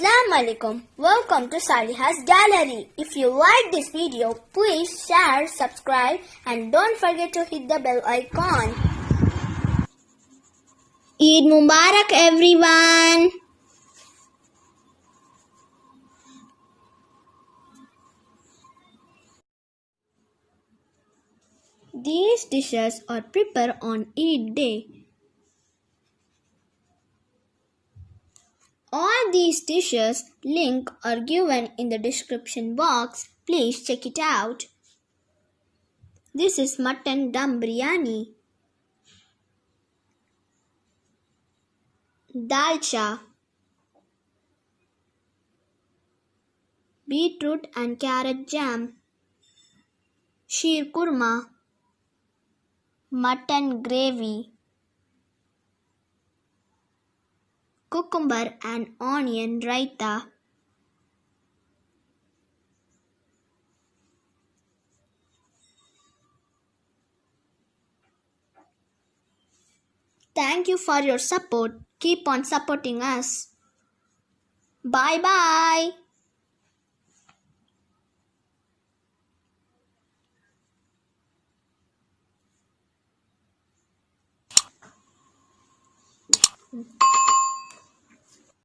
Assalamu alaikum. Welcome to Saliha's Gallery. If you like this video, please share, subscribe and don't forget to hit the bell icon. Eid Mubarak everyone. These dishes are prepared on Eid day. All these dishes link are given in the description box. Please check it out. This is Mutton Briyani, Dalcha, Beetroot and Carrot Jam, Sheer Kurma, Mutton Gravy, Cucumber and Onion Raita, Thank you for your support. Keep on supporting us. Bye bye.